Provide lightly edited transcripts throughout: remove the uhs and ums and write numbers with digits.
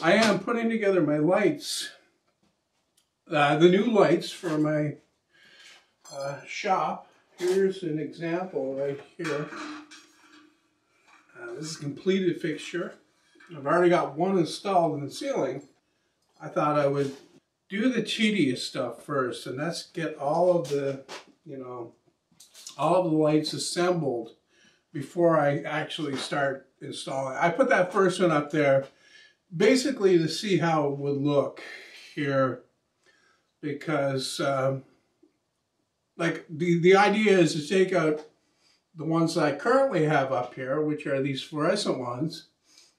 I am putting together my lights, the new lights for my shop. Here's an example right here. This is a completed fixture. I've already got one installed in the ceiling. I thought I would do the tedious stuff first, and that's get all of the, all of the lights assembled before I actually start installing. I put that first one up there basically to see how it would look here, because like the idea is to take out the ones that I currently have up here, which are these fluorescent ones,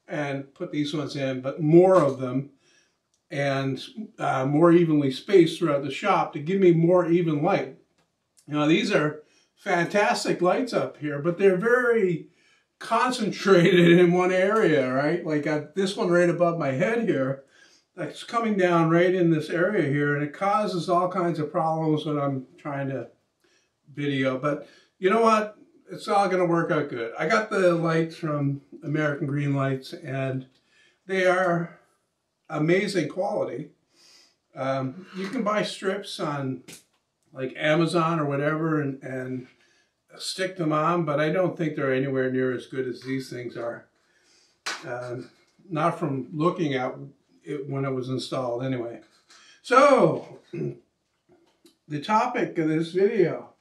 and put these ones in, but more of them, and more evenly spaced throughout the shop to give me more even light. These are fantastic lights up here, but they're very concentrated in one area, right? Like this one right above my head here, that's coming down right in this area here, and it causes all kinds of problems when I'm trying to video. But you know what? It's all going to work out good. I got the lights from American Green Lights, and they are amazing quality. You can buy strips on like Amazon or whatever and stick them on, but I don't think they're anywhere near as good as these things are. Not from looking at it when it was installed anyway. So, the topic of this video,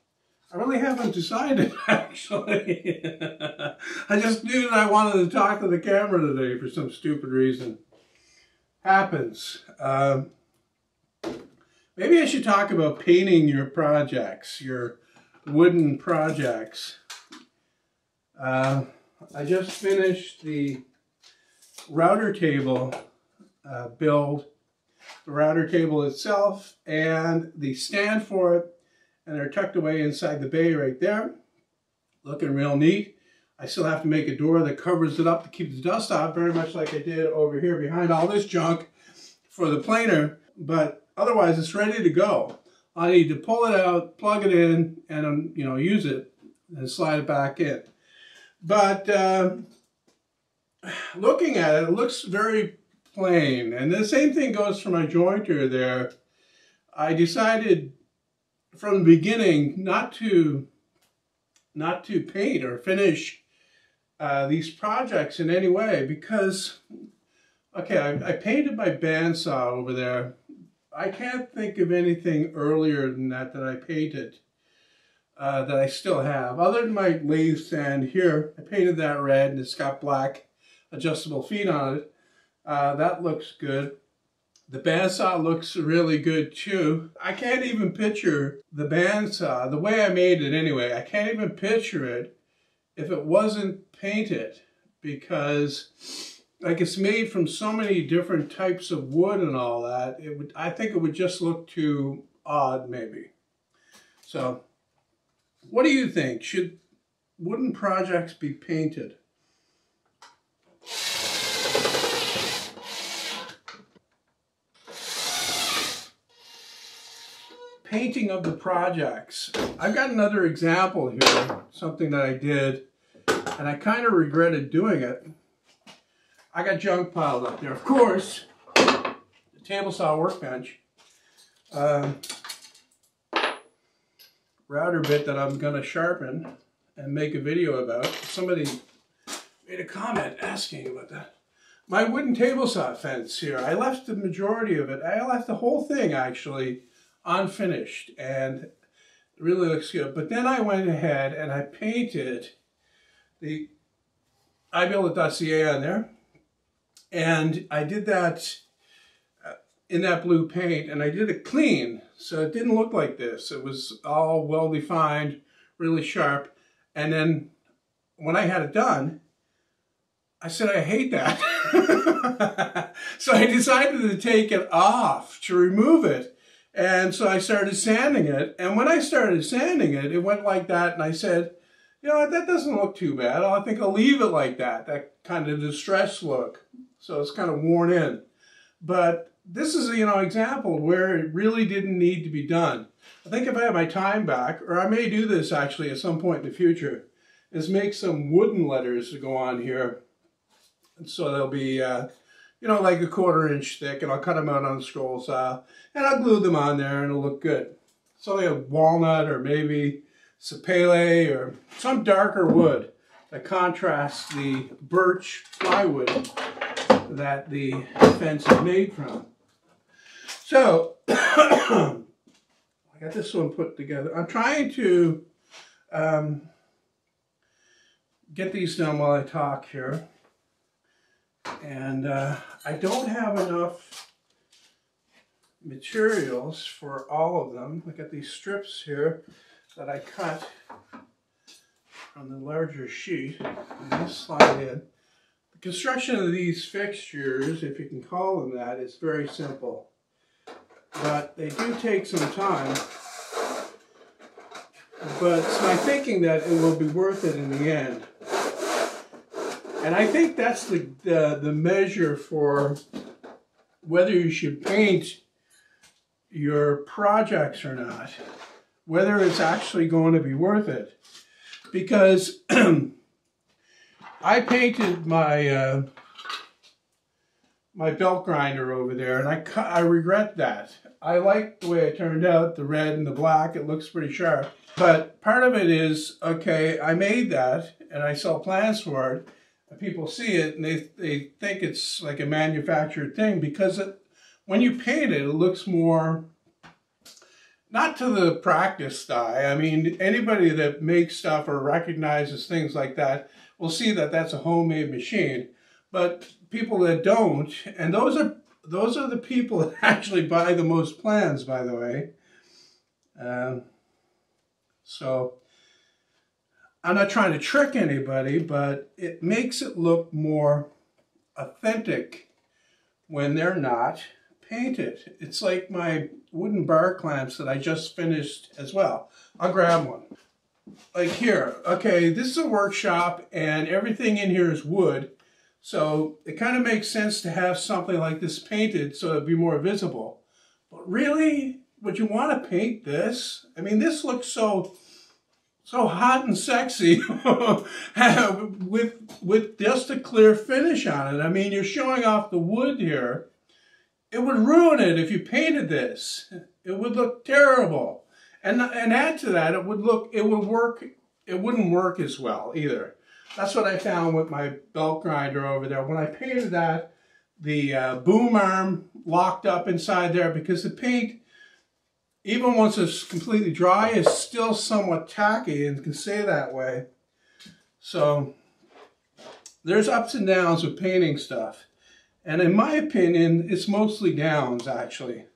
I really haven't decided actually. I just knew that I wanted to talk to the camera today for some stupid reason. Happens. Maybe I should talk about painting your projects, your wooden projects. I just finished the router table build, the router table itself and the stand for it, and they're tucked away inside the bay right there. Looking real neat. I still have to make a door that covers it up to keep the dust out, very much like I did over here behind all this junk for the planer, but otherwise it's ready to go. I need to pull it out, plug it in, and use it and slide it back in. But looking at it, it looks very plain, and the same thing goes for my jointer there. I decided from the beginning not to paint or finish these projects in any way, because okay, I painted my bandsaw over there. I can't think of anything earlier than that I painted that I still have, other than my lathe stand here. I painted that red, and it's got black adjustable feet on it. That looks good. The bandsaw looks really good too. I can't even picture the bandsaw, the way I made it anyway, I can't even picture it if it wasn't painted, because like it's made from so many different types of wood and all that, I think it would just look too odd maybe. So, what do you think? Should wooden projects be painted? Painting of the projects. I've got another example here, something that I did, and I kind of regretted doing it. I got junk piled up there. Of course, the table saw workbench. Router bit that I'm going to sharpen and make a video about. Somebody made a comment asking about that. My wooden table saw fence here. I left the majority of it. I left the whole thing actually unfinished, and it really looks good. But then I went ahead and I painted the iBuilt.ca on there, and I did that in that blue paint, and I did it clean, so it didn't look like this. It was all well defined, really sharp. And then when I had it done, I said, I hate that. So I decided to take it off, to remove it. And so I started sanding it, and when I started sanding it, it went like that, and I said, you know what, that doesn't look too bad. I think I'll leave it like that, that kind of distressed look. So it's kind of worn in. But this is a, example where it really didn't need to be done. I think if I have my time back, or I may do this actually at some point in the future, is make some wooden letters to go on here. And so they'll be you know, like a 1/4 inch thick, and I'll cut them out on the scroll saw, and I'll glue them on there, and it'll look good. Something like walnut, or maybe sapele, or some darker wood that contrasts the birch plywood that the fence is made from. So, I got this one put together. I'm trying to get these done while I talk here. And I don't have enough materials for all of them. I got these strips here that I cut on the larger sheet. And these slide in. The construction of these fixtures, if you can call them that, is very simple. But they do take some time. But it's my thinking that it will be worth it in the end. And I think that's the measure for whether you should paint your projects or not, whether it's actually going to be worth it. Because I painted my my belt grinder over there, and I regret that. I like the way it turned out, the red and the black. It looks pretty sharp. But part of it is, okay, I made that, and I sell plans for it. People see it and they think it's like a manufactured thing, because when you paint it, it looks more, not to the practiced eye. I mean, anybody that makes stuff or recognizes things like that will see that that's a homemade machine. But people that don't, and those are the people that actually buy the most plans, by the way. So I'm not trying to trick anybody, but it makes it look more authentic when they're not painted. It's like my wooden bar clamps that I just finished as well. I'll grab one. Like here, okay, this is a workshop and everything in here is wood. So it kind of makes sense to have something like this painted so it'd be more visible. But really, would you want to paint this? I mean, this looks so hot and sexy with just a clear finish on it. I mean, you're showing off the wood here. It would ruin it if you painted this. It would look terrible. And add to that, it wouldn't work as well either. That's what I found with my belt grinder over there. When I painted that, the boom arm locked up inside there because the paint, even once it's completely dry, is still somewhat tacky, and can say that way. So there's ups and downs with painting stuff. And in my opinion, it's mostly downs, actually.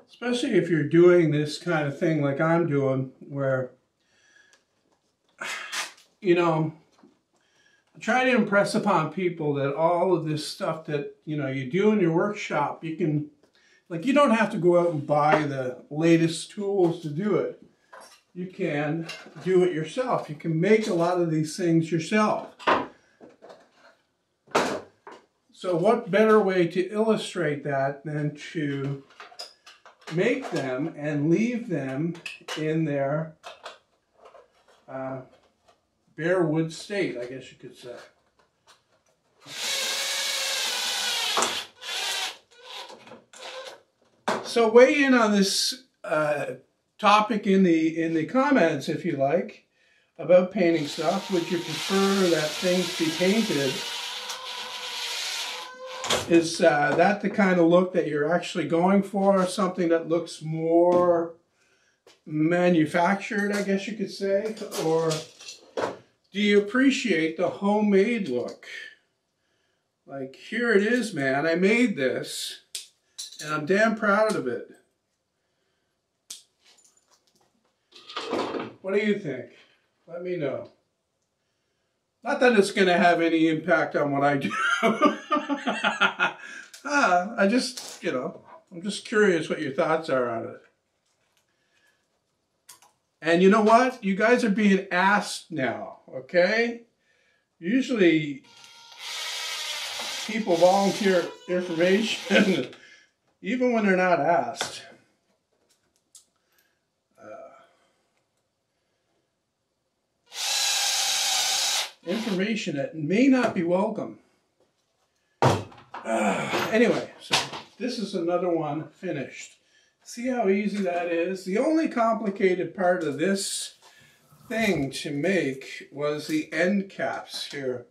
Especially if you're doing this kind of thing like I'm doing, where, you know, I try to impress upon people that all of this stuff that, you know, you do in your workshop, you can, like, you don't have to go out and buy the latest tools to do it. You can do it yourself. You can make a lot of these things yourself. So what better way to illustrate that than to make them and leave them in their bare wood state, I guess you could say. So weigh in on this topic in the comments, if you like, about painting stuff. Would you prefer that things be painted? Is that the kind of look that you're actually going for? Something that looks more manufactured, I guess you could say? Or do you appreciate the homemade look? Like, here it is, man. I made this, and I'm damn proud of it. What do you think? Let me know. Not that it's going to have any impact on what I do. I just, you know, I'm just curious what your thoughts are on it. And you know what? You guys are being asked now, okay? Usually people volunteer information even when they're not asked. Information that may not be welcome. Anyway, so this is another one finished. See how easy that is? The only complicated part of this thing to make was the end caps here,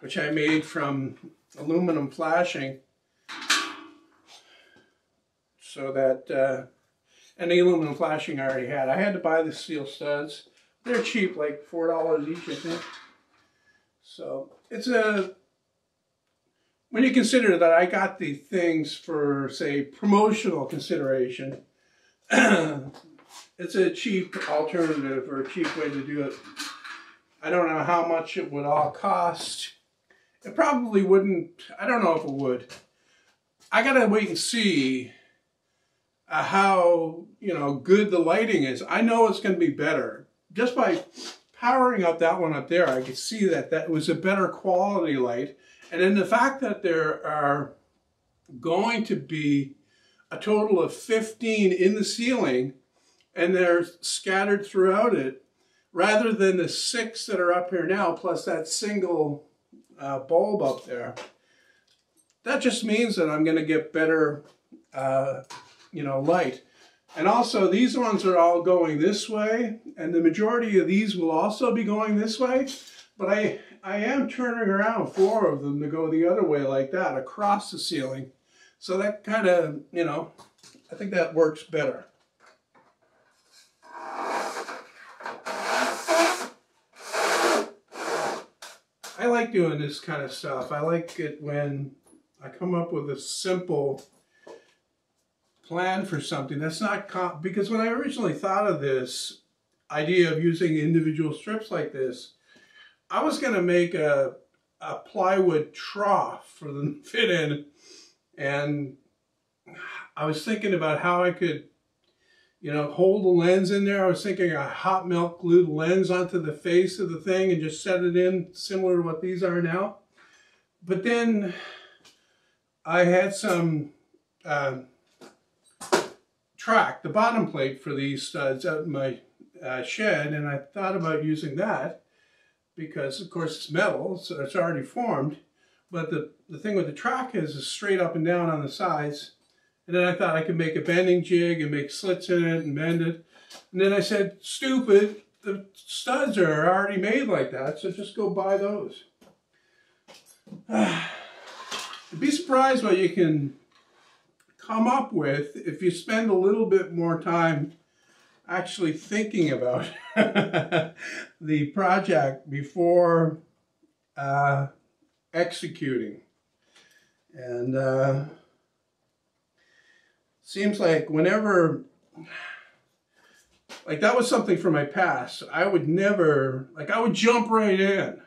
which I made from aluminum flashing, so that and the aluminum flashing I already had. I had to buy the steel studs. They're cheap, like $4 each, I think. So it's when you consider that I got the things for, say, promotional consideration, it's a cheap alternative or a cheap way to do it. I don't know how much it would all cost. It probably wouldn't. I don't know if it would. I gotta wait and see how good the lighting is. I know it's going to be better. Just by powering up that one up there, I could see that that was a better quality light. And then the fact that there are going to be a total of 15 in the ceiling, and they're scattered throughout it, rather than the 6 that are up here now, plus that single bulb up there. That just means that I'm going to get better, light. And also, these ones are all going this way, and the majority of these will also be going this way. But I am turning around 4 of them to go the other way like that, across the ceiling. So that kind of, I think that works better. I like doing this kind of stuff. I like it when I come up with a simple plan for something that's not because when I originally thought of this idea of using individual strips like this, I was going to make a plywood trough for them to fit in, and I was thinking about how I could hold the lens in there. I was thinking a hot melt glued lens onto the face of the thing and just set it in similar to what these are now. But then I had some track, the bottom plate for these studs out in my shed, and I thought about using that because of course it's metal, so it's already formed, but the thing with the track is it's straight up and down on the sides. And then I thought I could make a bending jig and make slits in it and bend it. And then I said, stupid, the studs are already made like that, so just go buy those. You'd be surprised what you can come up with if you spend a little bit more time actually thinking about the project before executing. And seems like whenever, like that was something from my past, I would never, I would jump right in.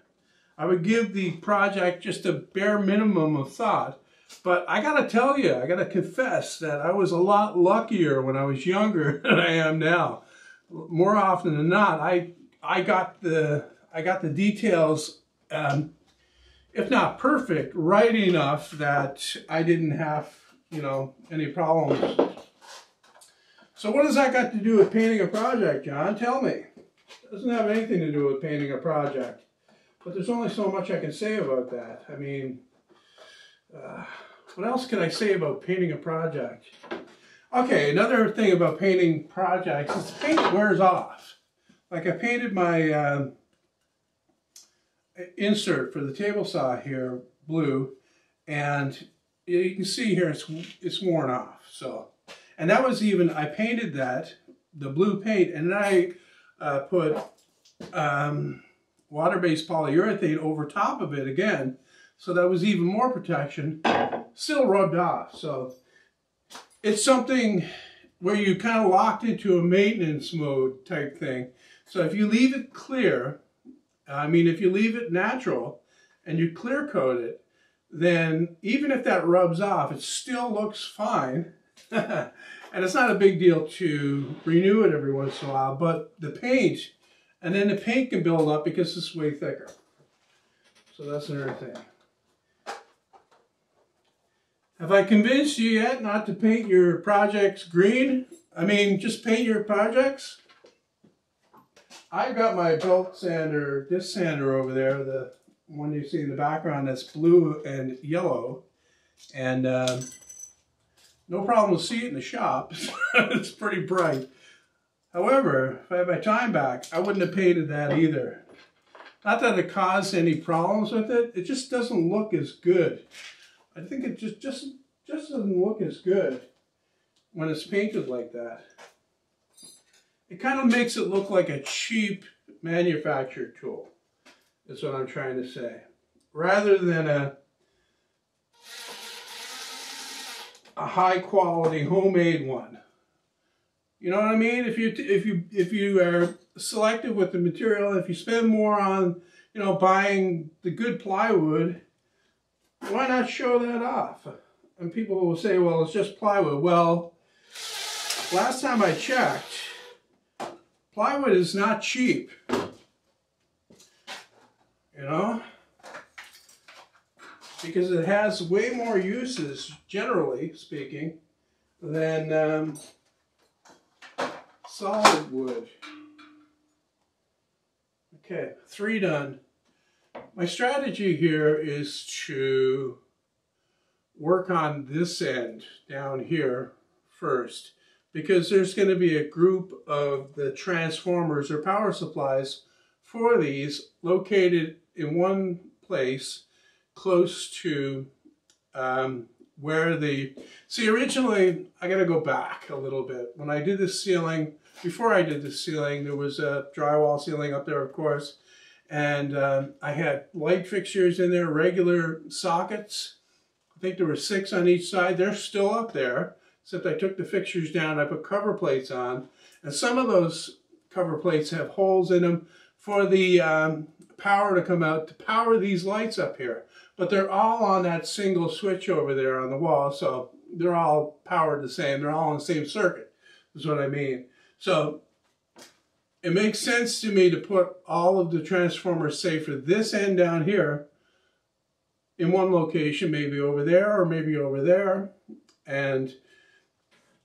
I would give the project just a bare minimum of thought. But I gotta tell you, I gotta confess that I was a lot luckier when I was younger than I am now. More often than not, I got the details, if not perfect, right enough that I didn't have any problems. So what does that got to do with painting a project, John? Tell me. It doesn't have anything to do with painting a project. But there's only so much I can say about that. I mean, what else can I say about painting a project? Okay, another thing about painting projects is the paint wears off. Like I painted my insert for the table saw here blue, and you can see here it's worn off. So, and that was even, I painted that, the blue paint, and then I put water-based polyurethane over top of it again, so that was even more protection. Still rubbed off. So it's something where you kind of locked into a maintenance mode type thing. So if you leave it clear, if you leave it natural and you clear coat it, then even if that rubs off, it still looks fine. And it's not a big deal to renew it every once in a while, but the paint, and then the paint can build up because it's way thicker. So that's another thing. Have I convinced you yet not to paint your projects green? Just paint your projects? I've got my belt sander, disc sander over there, the one you see in the background that's blue and yellow. And no problem to see it in the shop. It's pretty bright. However, if I had my time back, I wouldn't have painted that either. Not that it caused any problems with it, it just doesn't look as good. I think it just doesn't look as good when it's painted like that. It kind of makes it look like a cheap manufactured tool, is what I'm trying to say. Rather than a high quality homemade one. You know what I mean? If you are selective with the material, if you spend more on, you know, buying the good plywood, why not show that off? And people will say, well, it's just plywood. Well, last time I checked, plywood is not cheap. You know? Because it has way more uses, generally speaking, than solid wood. Okay, 3 done. My strategy here is to work on this end down here first, because there's going to be a group of the transformers or power supplies for these located in one place close to where the... See, originally, I got to go back a little bit. When I did the ceiling, before I did the ceiling, there was a drywall ceiling up there, of course, and I had light fixtures in there, regular sockets. I think there were 6 on each side. They're still up there, except I took the fixtures down, I put cover plates on, and some of those cover plates have holes in them for the power to come out to power these lights up here. But they're all on that single switch over there on the wall, so they're all powered the same. They're all on the same circuit, is what I mean. So it makes sense to me to put all of the transformers, say for this end down here, in one location, maybe over there or maybe over there, and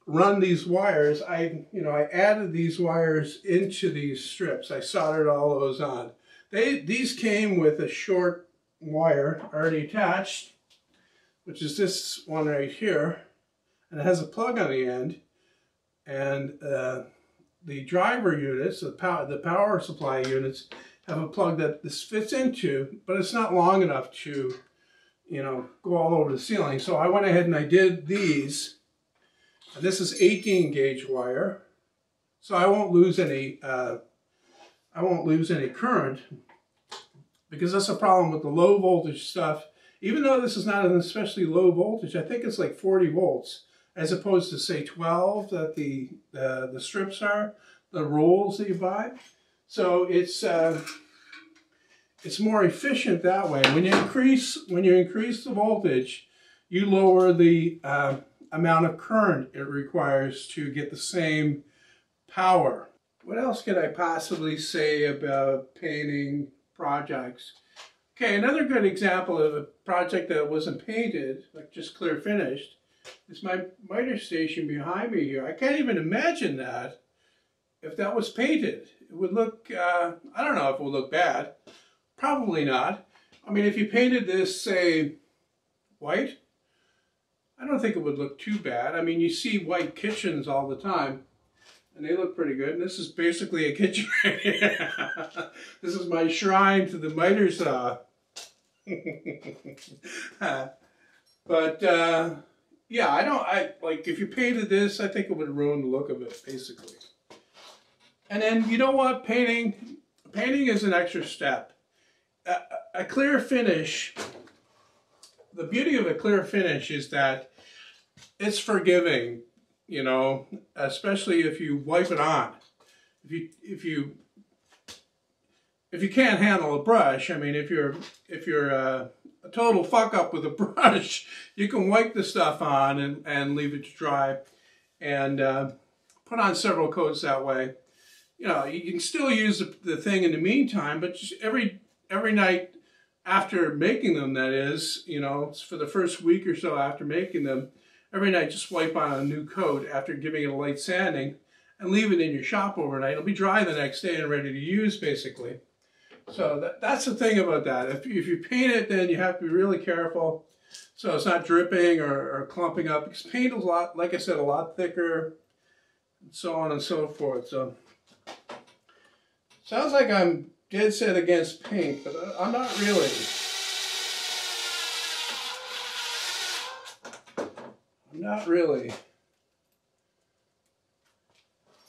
run these wires. I added these wires into these strips. I soldered all those on. These came with a short wire already attached, which is this one right here, and it has a plug on the end, and the driver units, the power supply units, have a plug that this fits into, but it's not long enough to, you know, go all over the ceiling. So I went ahead and I did these, and this is 18 gauge wire, so I won't lose any current, because that's a problem with the low voltage stuff. Even though this is not an especially low voltage, I think it's like 40 volts, as opposed to say 12 that the strips are, the rolls that you buy. So it's more efficient that way. When you increase the voltage, you lower the amount of current it requires to get the same power. What else could I possibly say about painting projects? Okay, another good example of a project that wasn't painted, like just clear finished, is my miter station behind me here. I can't even imagine that if that was painted. It would look, I don't know if it would look bad. Probably not. I mean, if you painted this, say, white, I don't think it would look too bad. I mean, you see white kitchens all the time, and they look pretty good. And this is basically a kitchen. This is my shrine to the miter saw. But yeah, like if you painted this, I think it would ruin the look of it, basically. And then, you know what, painting is an extra step. A clear finish, the beauty of a clear finish is that it's forgiving, you know, especially if you wipe it on. If you can't handle a brush, I mean, if you're a total fuck up with a brush, you can wipe the stuff on and leave it to dry, and put on several coats that way. You know, you can still use the thing in the meantime, but just every night after making them, that is, you know, for the first week or so after making them, every night just wipe on a new coat after giving it a light sanding and leave it in your shop overnight. It'll be dry the next day and ready to use, basically. So that's the thing about that. If you paint it, then you have to be really careful so it's not dripping or clumping up. Because paint is a lot, like I said, a lot thicker, and so on and so forth. So sounds like I'm dead set against paint, but I'm not really. I'm not really.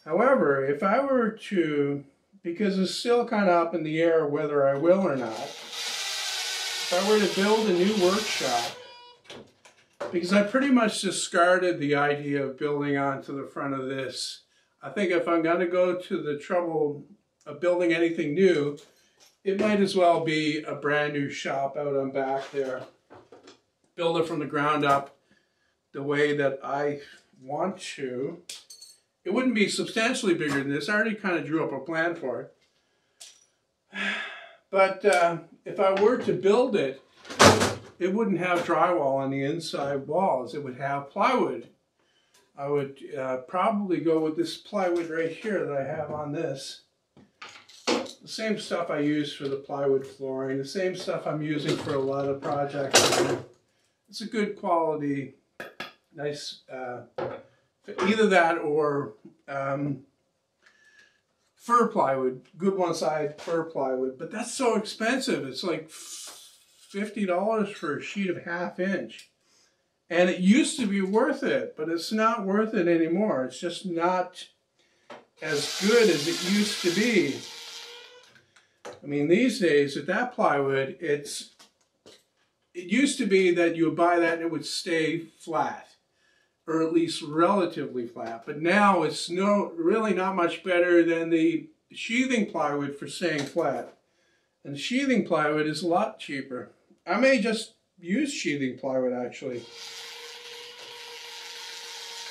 However, if I were to, because it's still kind of up in the air whether I will or not, if I were to build a new workshop, because I pretty much discarded the idea of building onto the front of this. I think if I'm going to go to the trouble of building anything new, it might as well be a brand new shop out on back there. Build it from the ground up the way that I want to. It wouldn't be substantially bigger than this. I already kind of drew up a plan for it. But if I were to build it, it wouldn't have drywall on the inside walls. It would have plywood. I would probably go with this plywood right here that I have on this. The same stuff I use for the plywood flooring, the same stuff I'm using for a lot of projects. It's a good quality, nice, either that or fir plywood, good one side fir plywood, but that's so expensive. It's like $50 for a sheet of 1/2 inch. And it used to be worth it, but it's not worth it anymore. It's just not as good as it used to be. I mean, these days with that plywood, it used to be that you would buy that and it would stay flat, or at least relatively flat. But now it's really not much better than the sheathing plywood for staying flat. And sheathing plywood is a lot cheaper. I may just use sheathing plywood actually.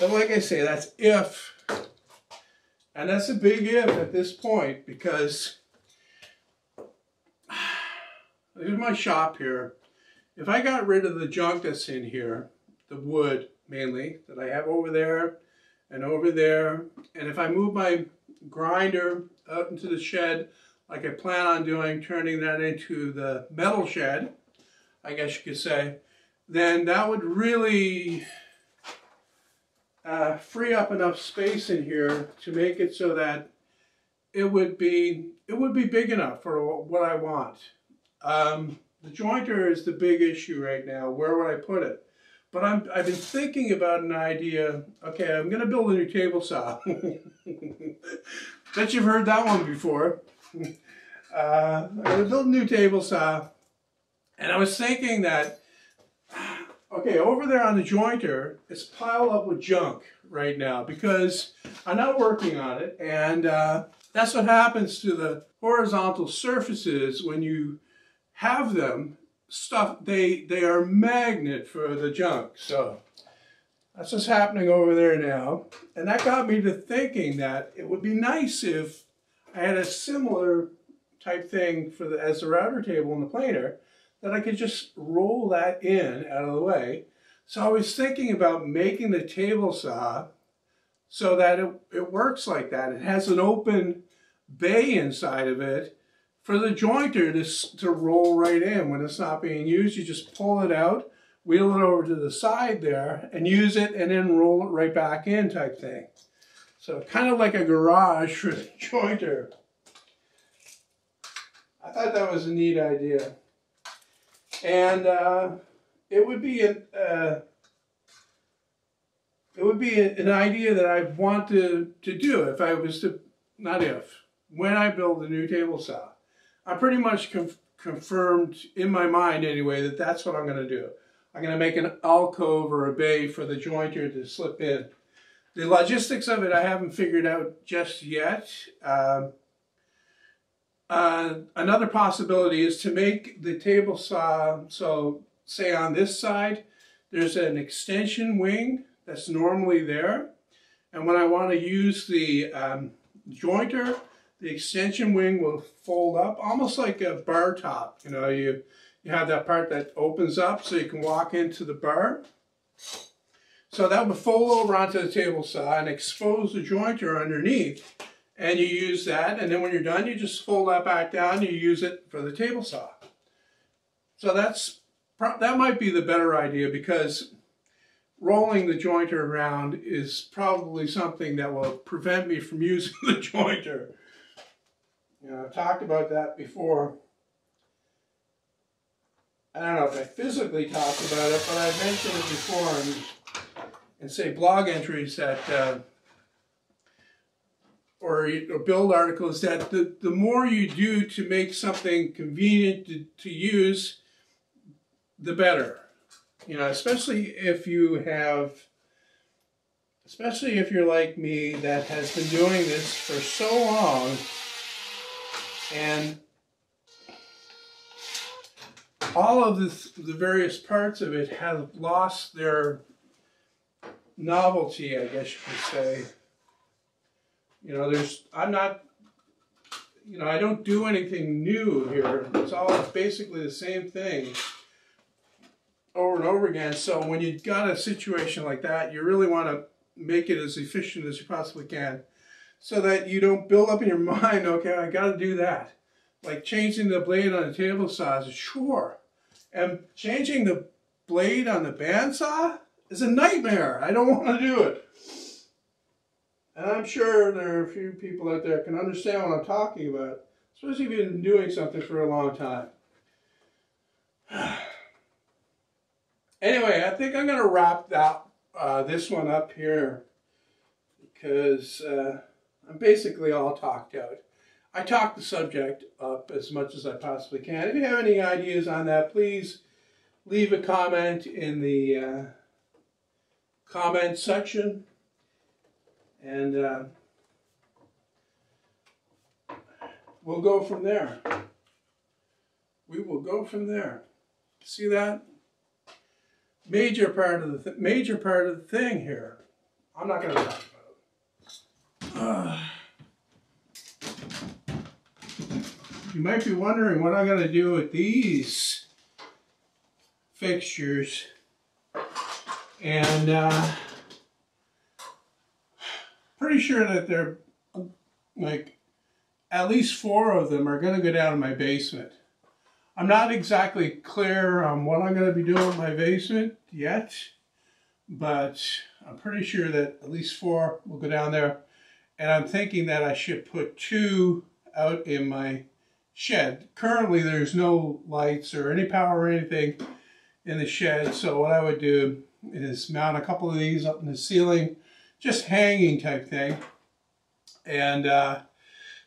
But like I say, that's if. And that's a big if at this point, because here's my shop here. If I got rid of the junk that's in here, the wood mainly, that I have over there, and if I move my grinder out into the shed, like I plan on doing, turning that into the metal shed, I guess you could say, then that would really free up enough space in here to make it so that it would be big enough for what I want. The jointer is the big issue right now. Where would I put it? But I've been thinking about an idea. Okay, I'm going to build a new table saw. Bet you've heard that one before. I'm going to build a new table saw. And I was thinking that, okay, over there on the jointer, it's piled up with junk right now because I'm not working on it. And that's what happens to the horizontal surfaces when you have them. They are a magnet for the junk. So that's what's happening over there now. And that got me to thinking that it would be nice if I had a similar type thing as the router table and the planer, that I could just roll that in out of the way. So I was thinking about making the table saw so that it works like that. It has an open bay inside of it for the jointer to roll right in. When it's not being used, you just pull it out, wheel it over to the side there, and use it, and then roll it right back in type thing. So kind of like a garage for the jointer. I thought that was a neat idea. And it would be an idea that I want to do if I was to, when I build a new table saw. I pretty much confirmed in my mind anyway that that's what I'm going to do. I'm going to make an alcove or a bay for the jointer to slip in. The logistics of it I haven't figured out just yet. Another possibility is to make the table saw, so say on this side, there's an extension wing that's normally there. And when I want to use the jointer, the extension wing will fold up, almost like a bar top. You know, you have that part that opens up so you can walk into the bar. So that would fold over onto the table saw and expose the jointer underneath. and you use that, and then when you're done, you just fold that back down and you use it for the table saw. So that might be the better idea, because rolling the jointer around is probably something that will prevent me from using the jointer. You know, I've talked about that before. I don't know if I physically talked about it, but I've mentioned it before in say blog entries that, or build articles, that the more you do to make something convenient to use, the better. You know, especially if you're like me, that has been doing this for so long, and all of the various parts of it have lost their novelty, I guess you could say. You know, I don't do anything new here. It's all basically the same thing over and over again. So when you've got a situation like that, you really want to make it as efficient as you possibly can, so that you don't build up in your mind, okay, I got to do that. Like changing the blade on the table saw is a chore. And changing the blade on the bandsaw is a nightmare. I don't want to do it. And I'm sure there are a few people out there that can understand what I'm talking about, especially if you've been doing something for a long time. Anyway, I think I'm going to wrap this one up here, because I'm basically all talked out. I talked the subject up as much as I possibly can. If you have any ideas on that, please leave a comment in the comment section, and we'll go from there. We will go from there. See that? Major part of the thing here. I'm not going to talk about it. You might be wondering what I'm going to do with these fixtures, and pretty sure that they're like at least 4 of them are going to go down in my basement. I'm not exactly clear on what I'm going to be doing with my basement yet, but I'm pretty sure that at least 4 will go down there. And I'm thinking that I should put 2 out in my shed. Currently there's no lights or any power or anything in the shed, so what I would do is mount a couple of these up in the ceiling, just hanging type thing, and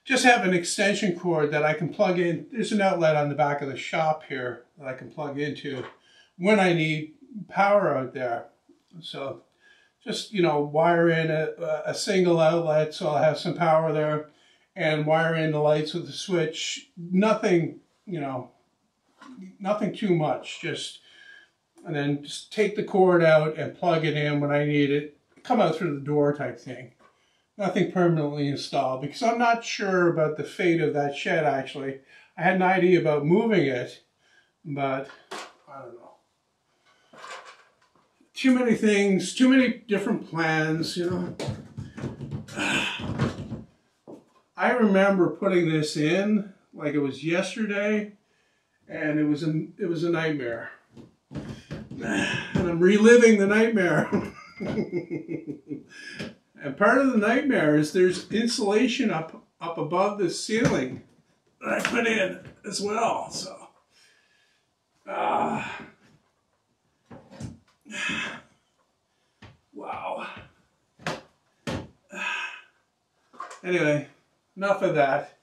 just have an extension cord that I can plug in. There's an outlet on the back of the shop here that I can plug into when I need power out there. So just, you know, wire in a single outlet so I'll have some power there, and wire in the lights with the switch. Nothing, you know, nothing too much. And then just take the cord out and plug it in when I need it. Come out through the door type thing. Nothing permanently installed, because I'm not sure about the fate of that shed, actually. I had an idea about moving it, but I don't know. Too many things, too many different plans, you know. I remember putting this in like it was yesterday, and it was a nightmare. And I'm reliving the nightmare. And part of the nightmare is there's insulation up above the ceiling that I put in as well. So, wow. Anyway, enough of that.